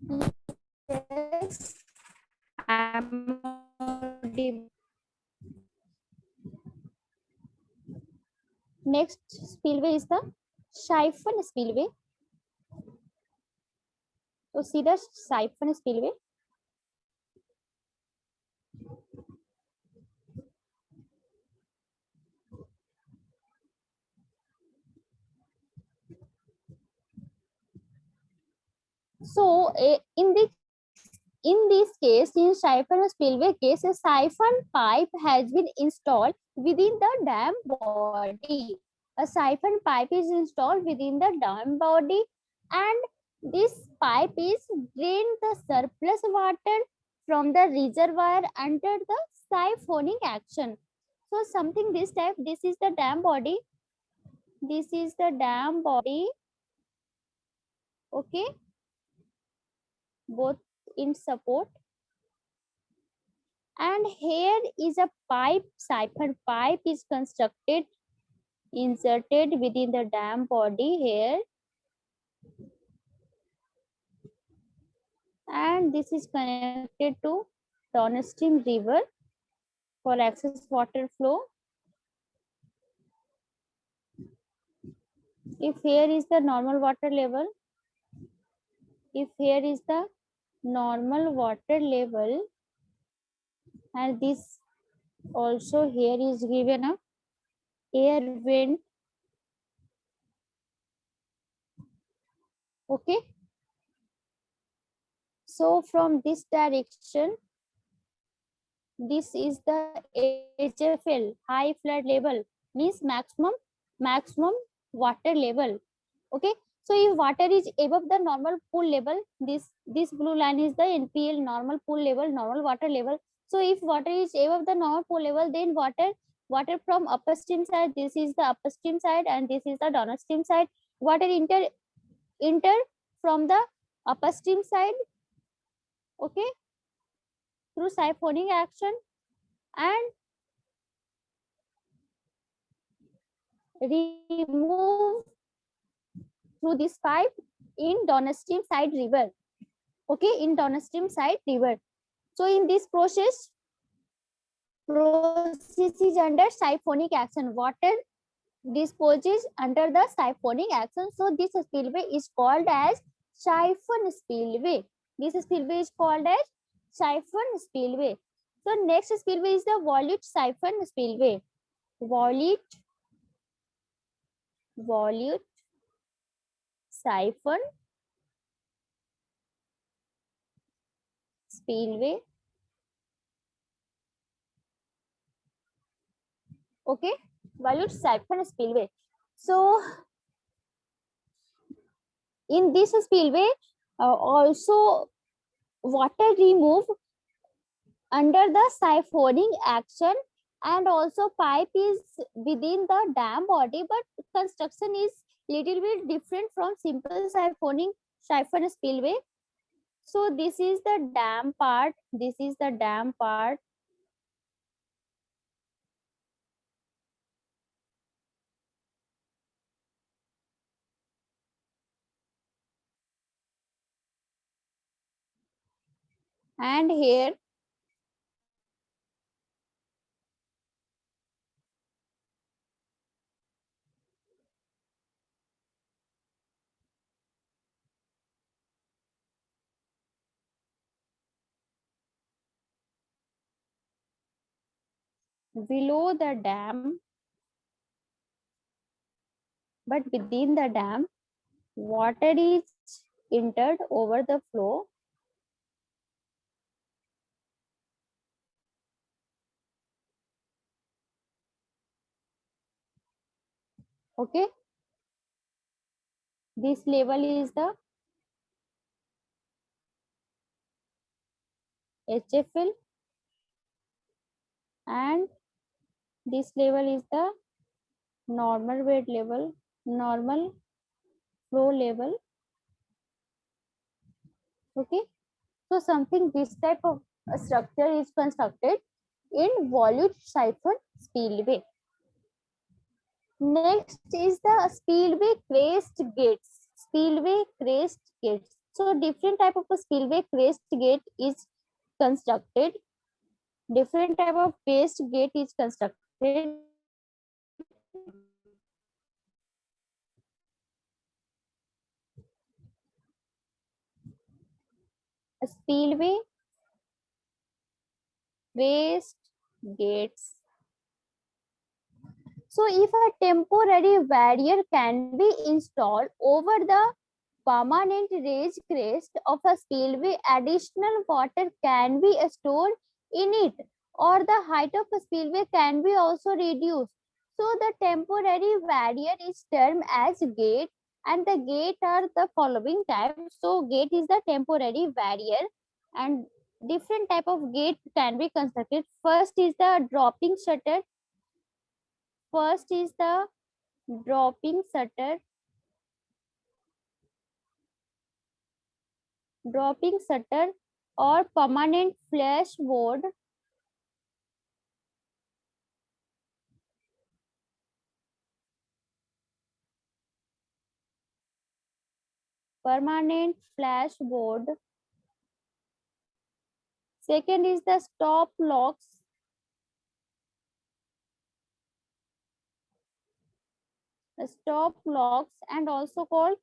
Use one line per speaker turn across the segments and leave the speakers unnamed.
Yes, I'm audible. Next spillway is the siphon spillway. So see the siphon spillway. So in this case, in siphon or spillway case, a siphon pipe has been installed within the dam body. A siphon pipe is installed within the dam body, and this pipe is drain the surplus water from the reservoir under the siphoning action. So something this type, this is the dam body. This is the dam body. Okay, both in support. And here is a pipe, siphon pipe is constructed, inserted within the dam body here, and this is connected to downstream river for excess water flow. If here is the normal water level, if here is the normal water level, and this also here is given a air vent. Okay, so from this direction, this is the HFL, high flood level, means maximum water level. Okay, so if water is above the normal pool level, this blue line is the NPL, normal pool level, normal water level. So if water is above the normal pool level, then water from upstream side, this is the upstream side and this is the downstream side. Water enter from the upstream side, okay, through siphoning action, and remove through this pipe in downstream side river. Okay, in downstream side river. So in this process is under siphonic action. Water disposes under the siphonic action. So this spillway is called as siphon spillway. This spillway is called as siphon spillway. So next spillway is the volute siphon spillway. Volute siphon spillway. Okay, volute siphon spillway. So in this spillway, also water removed under the siphoning action, and also pipe is within the dam body, but construction is little bit different from simple siphon spillway. So this is the dam part, this is the dam part. And here below the dam, but within the dam, water is entered over the flow. Okay, this level is the HFL, and this level is the normal weight level, normal flow level. Okay, so something this type of a structure is constructed in volute siphon spillway. Next is the spillway crest gates. Spillway crest gates. So different type of a spillway crest gate is constructed. Different type of crest gate is constructed. A spillway crest gates. So if a temporary barrier can be installed over the permanent raised crest of a spillway, additional water can be stored in it, or the height of a spillway can be also reduced. So the temporary barrier is termed as gate, and the gate are the following types. So gate is the temporary barrier, and different type of gate can be constructed. First is the dropping shutter. First is the dropping shutter. Dropping shutter or permanent flashboard. Permanent flashboard. Second is the stop locks. The stop locks and also called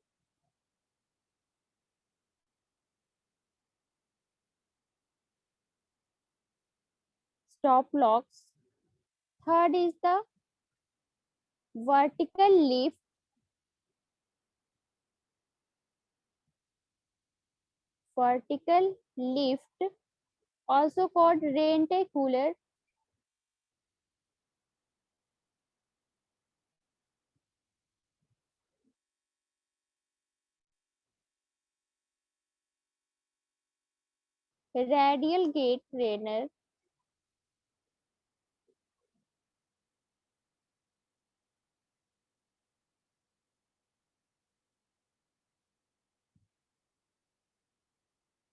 stop locks. Third is the vertical lift. Vertical lift, also called rente cooler. Radial gate trainer.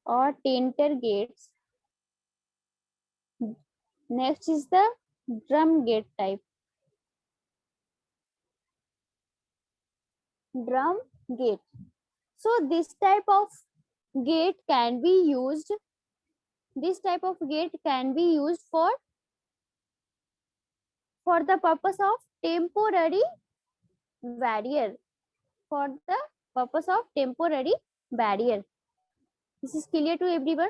Or tinter gates. Next is the drum gate type. Drum gate. So this type of gate can be used. This type of gate can be used for the purpose of temporary barrier. For the purpose of temporary barrier. This is clear to everyone.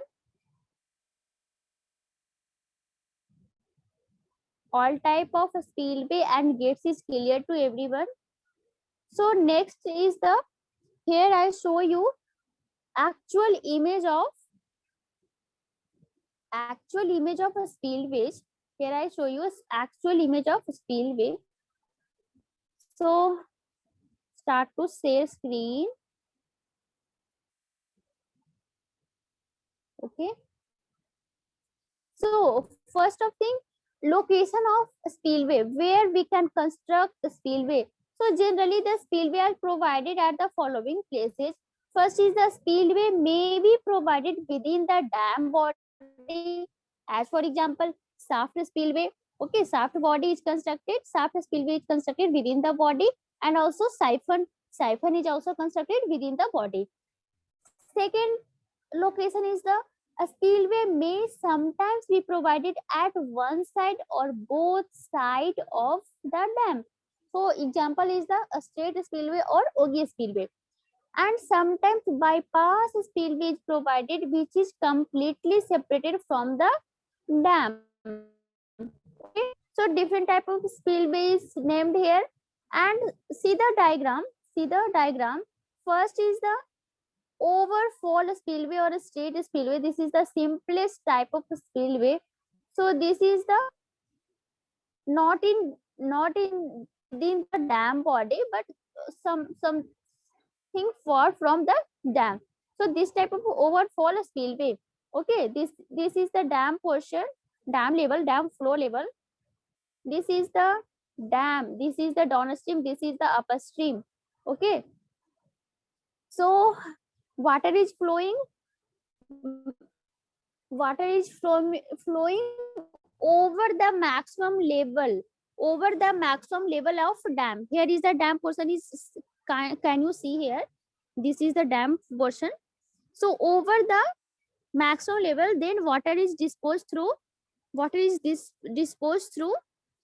All type of spillway and gates is clear to everyone. So next is the, here I show you actual image of a spillway. Here I show you actual image of spillway. So start to share screen. Okay. So first of thing, location of spillway, where we can construct the spillway. So generally the spillway are provided at the following places. First is the spillway may be provided within the dam body, as for example, shaft spillway. Okay, shaft body is constructed, shaft spillway is constructed within the body, and also siphon is also constructed within the body. Second location is the, a spillway may sometimes be provided at one side or both side of the dam. So example is the straight spillway or ogee spillway. And sometimes bypass spillway is provided, which is completely separated from the dam. Okay, so different type of spillway is named here. And see the diagram. First is the overfall spillway or a straight spillway. This is the simplest type of spillway. So this is the not in within the dam body, but something far from the dam. So this type of overfall spillway. Okay, this is the dam portion, dam level, dam flow level. This is the dam. This is the downstream. This is the upstream. Okay. So water is flowing flowing over the maximum level of dam. Here is the dam portion is, can you see here, this is the dam portion. So over the maximum level, then water is disposed through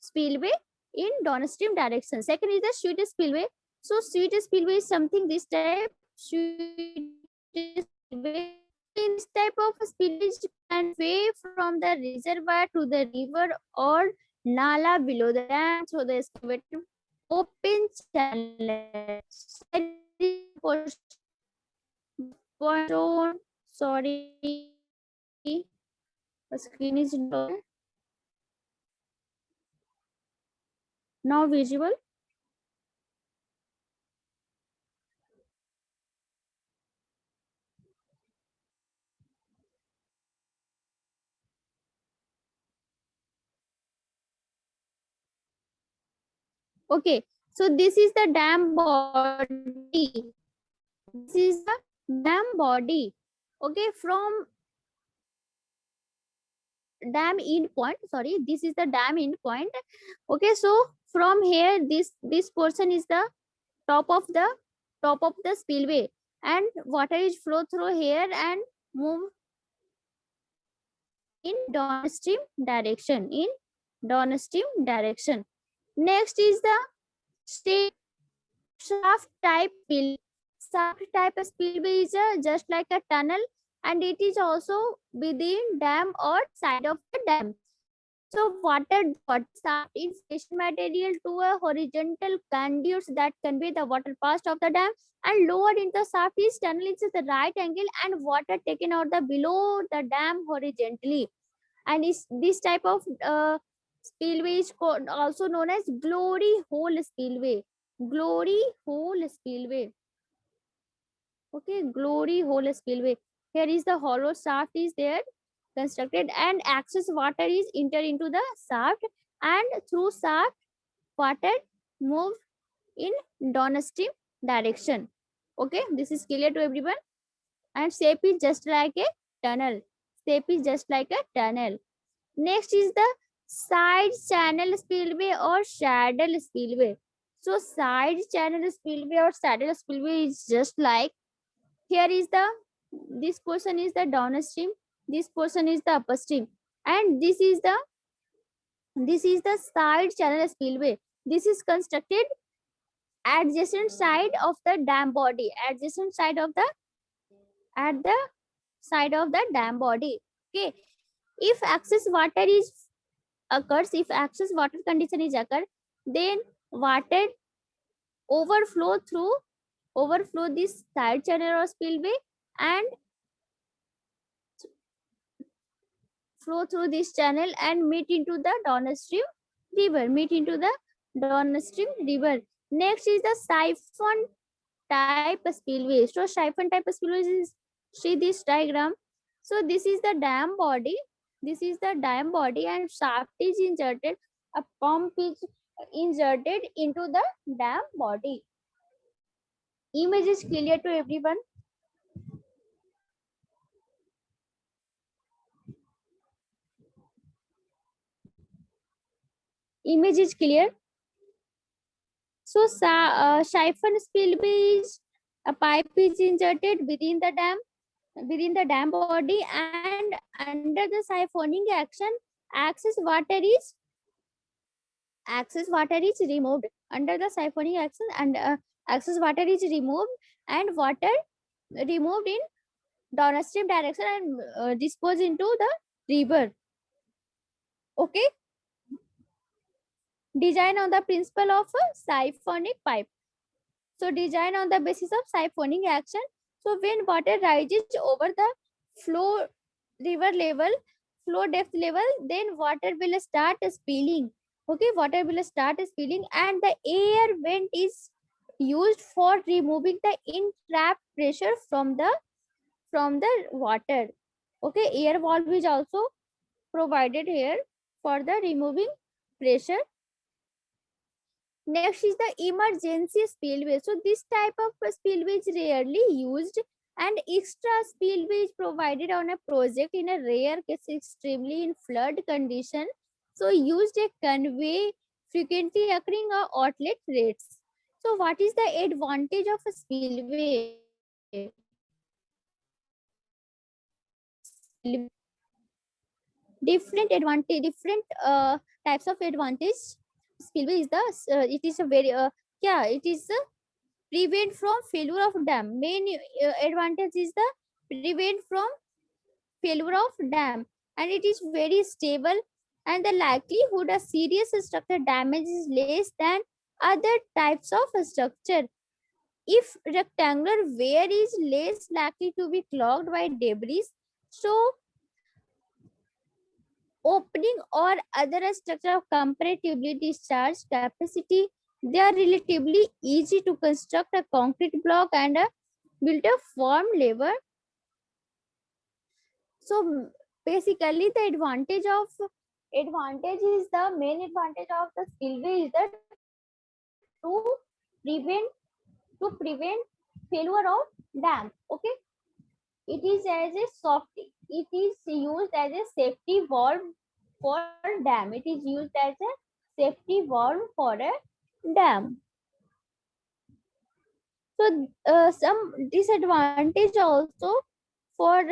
spillway in downstream direction. Second is the sweet spillway. So sweet spillway is something this type. Sweet spillway. In this type of spillway can way from the reservoir to the river or nala below the dam through the excavated open channel. Sorry, the screen is now visible. Okay, so this is the dam body. This is the dam body. Okay, from dam end point. Sorry, this is the dam end point. Okay, so from here, this portion is the top of the spillway, and water is flow through here and move in downstream direction. In downstream direction. Next is the state shaft type spillway. Shaft type spillway is just like a tunnel, and it is also within dam or side of the dam. So water shaft is fishing material to a horizontal conduits that convey the water past of the dam, and lowered into the shaft is tunnel into the right angle and water taken out the below the dam horizontally. And is this type of spillway is also known as glory hole spillway. Glory hole spillway. Okay, glory hole spillway. Here is the hollow shaft is there constructed, and excess water is enter into the shaft, and through shaft water move in downstream direction. Okay, this is clear to everyone. And shape is just like a tunnel. Shape is just like a tunnel. Next is the side channel spillway or saddle spillway. So side channel spillway or saddle spillway is just like, here is the, this portion is the downstream, this portion is the upstream, and this is the side channel spillway. This is constructed adjacent side of the dam body, adjacent side of the, at the side of the dam body. Okay, if excess water is occurs, if excess water condition is occur, then water overflow this side channel or spillway and flow through this channel and meet into the downstream river. Next is the siphon type spillway. So siphon type spillway is, see this diagram. So this is the dam body. This is the dam body, and shaft is inserted. A pump is inserted into the dam body. Image is clear to everyone. Image is clear. So siphon spillway is, a pipe is inserted within the dam body, and under the siphoning action, excess water is removed. Under the siphoning action, and excess water is removed, and water removed in downstream direction and disposed into the river. Okay, design on the principle of a siphonic pipe. So design on the basis of siphoning action. So when water rises over the flow river level, flow depth level, then water will start spilling. Okay, water will start spilling, and the air vent is used for removing the entrapped pressure from the water. Okay, air valve is also provided here for the removing pressure. Next is the emergency spillway. So this type of spillway is rarely used, and extra spillway is provided on a project in a rare case, extremely in flood condition. So used a convey frequently occurring outlet rates. So what is the advantage of a spillway? different advantage, different types of advantage. Spillway is the it is a very yeah, it is a prevent from failure of dam. Main advantage is the prevent from failure of dam, and it is very stable, and the likelihood of serious structural damage is less than other types of structure. If rectangular wear is less likely to be clogged by debris, so opening or other structure of comparatively discharge capacity, they are relatively easy to construct a concrete block and build a firm lever. So basically the advantage is the main advantage of the spillway is that to prevent failure of dam. Okay, it is as a soft, it is used as a safety valve for dam. It is used as a safety valve for a dam. So some disadvantage also for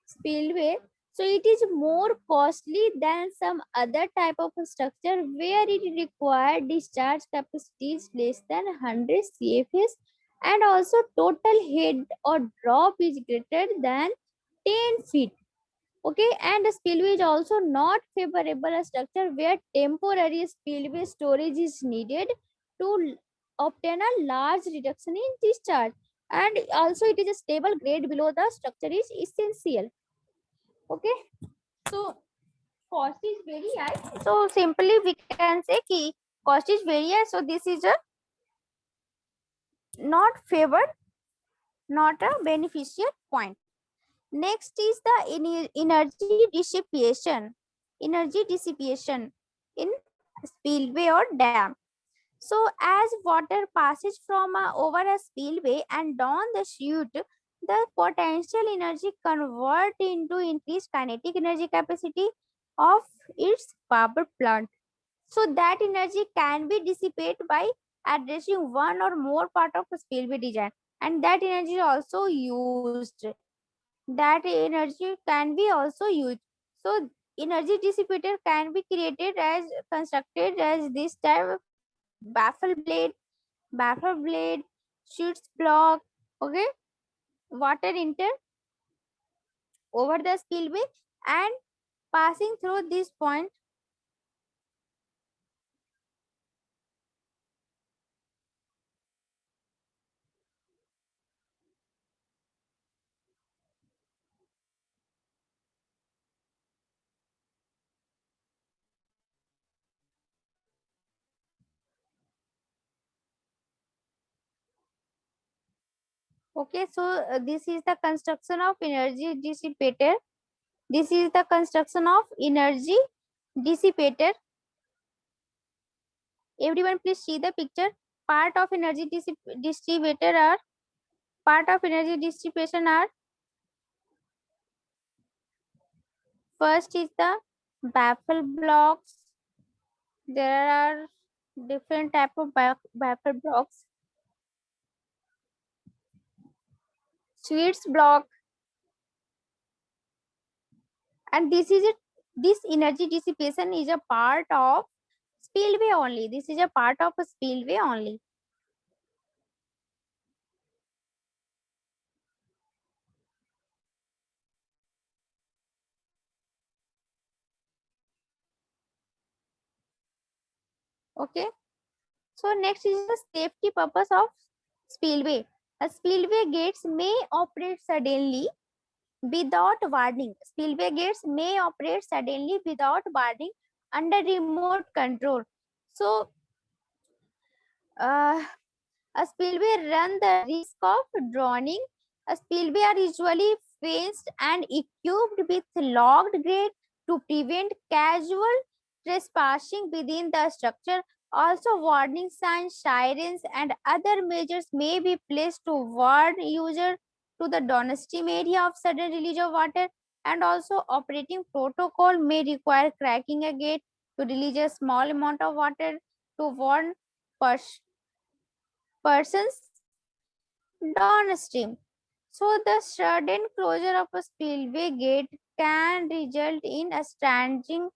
spillway. So it is more costly than some other type of structure where it required discharge capacities less than 100 CFS, and also total head or drop is greater than 10 feet. Okay, and the spillway is also not favorable a structure where temporary spillway storage is needed to obtain a large reduction in discharge, and also it is a stable grade below the structure is essential. Okay, so cost is very high. So simply we can say ki cost is very high. So this is a not favored, not a beneficial point. Next is the energy dissipation. Energy dissipation in spillway or dam. So as water passes from over a spillway and down the chute, the potential energy convert into increased kinetic energy capacity of its power plant. So that energy can be dissipated by addressing one or more part of a spillway design, and that energy is also used. That energy can be also used. So energy dissipator can be created as constructed as this type of baffle blade, shoots block. Okay, water enter over the spillway and passing through this point. Okay, so this is the construction of energy dissipator. This is the construction of energy dissipator. Everyone please see the picture. Part of energy dissipator are part of energy dissipation are first is the baffle blocks. There are different type of baffle blocks. Sweets block, and this energy dissipation is a part of spillway only. This is a part of a spillway only. Okay. So next is the safety purpose of spillway. A spillway gates may operate suddenly without warning. Spillway gates may operate suddenly without warning under remote control. So uh, a spillway run the risk of drowning. A spillway are usually fenced and equipped with locked gate to prevent casual trespassing within the structure. Also, warning signs, sirens, and other measures may be placed to warn user to the downstream area of sudden release of water. And also, operating protocol may require cracking a gate to release a small amount of water to warn persons downstream. So the sudden closure of a spillway gate can result in a stranding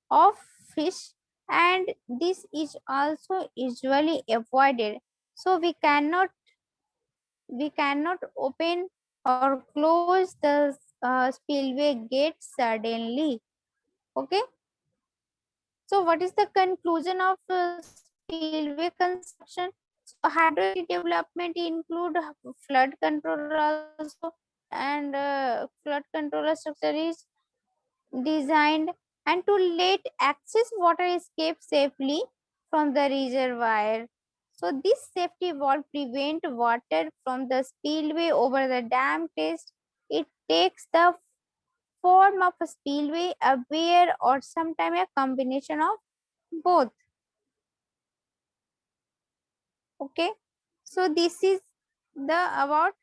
of fish, and this is also usually avoided. So we cannot open or close the spillway gate suddenly. Okay. So what is the conclusion of spillway construction? So hydroelectric development include flood control also, and flood controller structure is designed and to let excess water escape safely from the reservoir. So this safety valve prevent water from the spillway over the dam test. It takes the form of a spillway, a weir, or sometimes a combination of both. Okay, so this is the about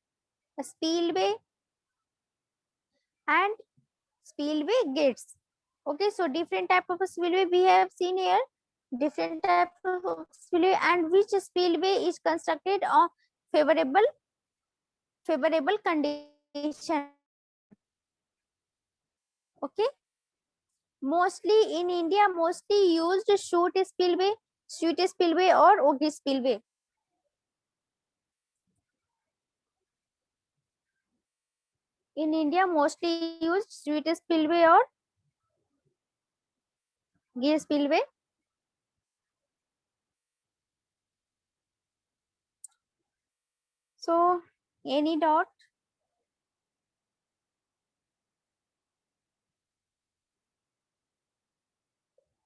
a spillway and spillway gates. Okay, so different type of a spillway we have seen here, different type of spillway, and which spillway is constructed on favorable condition. Okay, mostly in India, mostly used chute spillway or Ogi spillway. In India, mostly used chute spillway or gear spillway. So any doubt?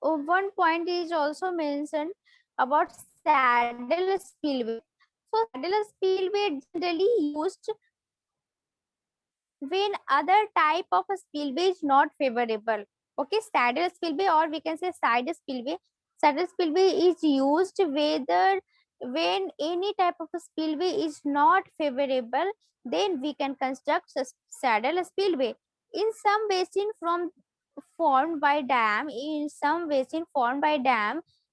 One point is also mentioned about saddle spillway. So saddle spillway generally used when other type of a spillway is not favorable. Okay, saddle spillway, or we can say side spillway. Saddle spillway is used whether when any type of a spillway is not favorable, then we can construct a saddle spillway. In some basin formed by dam,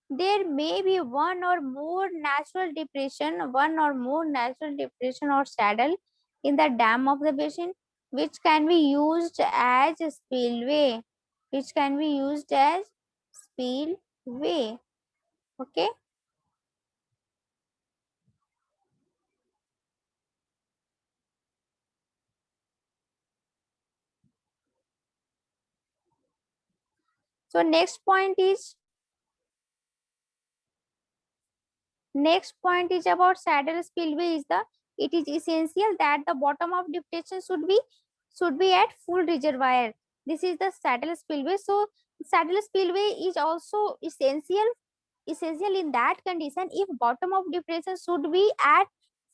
there may be one or more natural depression or saddle in the dam of the basin, which can be used as a spillway, which can be used as spillway. Okay, so next point is about saddle spillway is the it is essential that the bottom of depression should be at full reservoir. This is the saddle spillway. So saddle spillway is also essential in that condition if bottom of depression should be at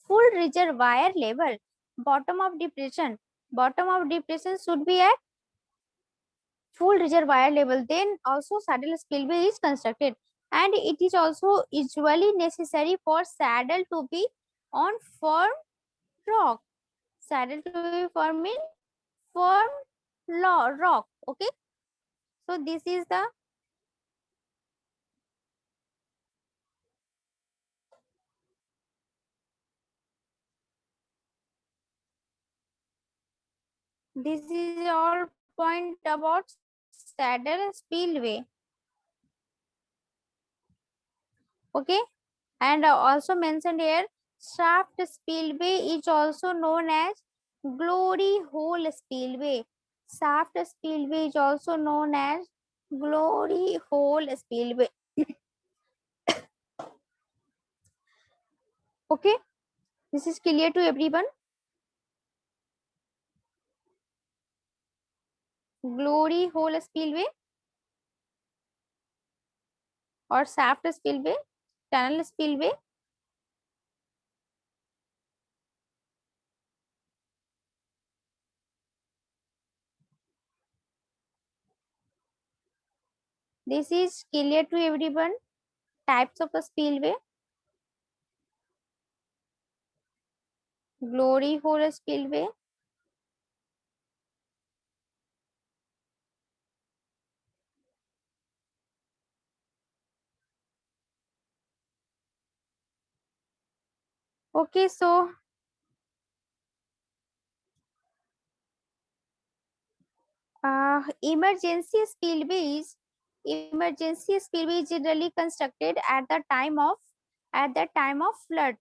full reservoir level. Bottom of depression should be at full reservoir level, then also saddle spillway is constructed, and it is also usually necessary for saddle to be on firm rock. Saddle to be firm in firm rock. Okay, so this is all point about saddle spillway. Okay, and also mentioned here, shaft spillway is also known as glory hole spillway. Shaft spillway is also known as glory hole spillway. Okay, this is clear to everyone. Glory hole spillway or shaft spillway, tunnel spillway. This is clear to everyone. Types of a spillway: glory hole spillway. Okay, so Emergency spillway is generally constructed at the time of flood.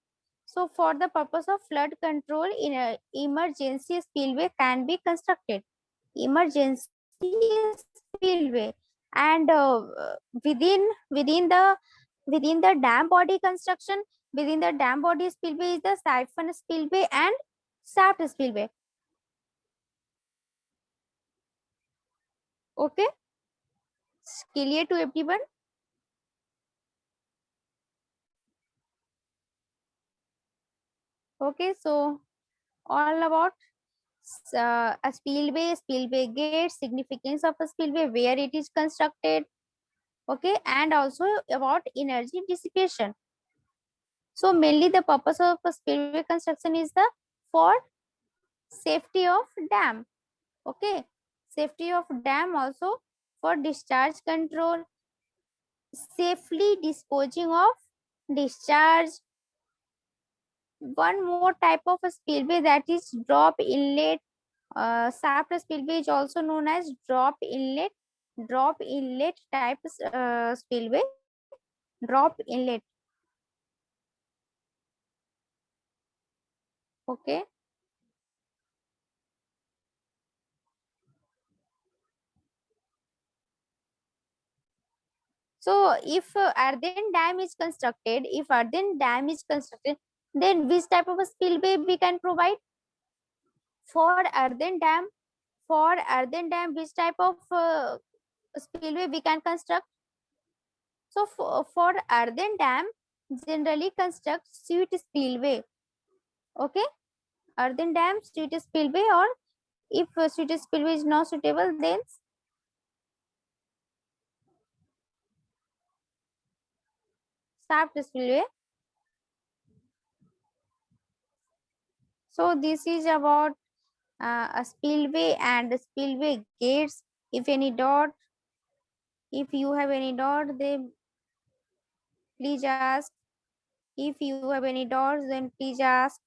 So for the purpose of flood control, in a emergency spillway can be constructed. Emergency spillway, and within the dam body construction, within the dam body spillway is the siphon spillway and shaft spillway. Okay, clear to everyone? Okay, so all about a spillway gate, significance of a spillway, where it is constructed. Okay, and also about energy dissipation. So mainly the purpose of a spillway construction is the for safety of dam. Okay, safety of dam, also for discharge control, safely disposing of discharge. One more type of a spillway, that is drop inlet. Shaft spillway is also known as drop inlet type spillway. Drop inlet. Okay. So if earthen dam is constructed, then which type of a spillway we can provide for earthen dam? For earthen dam, which type of spillway we can construct? So for earthen dam, generally construct sheet spillway. Okay, earthen dam, sheet spillway, or if sheet spillway is not suitable, then shaft spillway. So this is about a spillway and the spillway gates. If any doubt, if you have any doubt, then please ask. If you have any doubts, then please ask.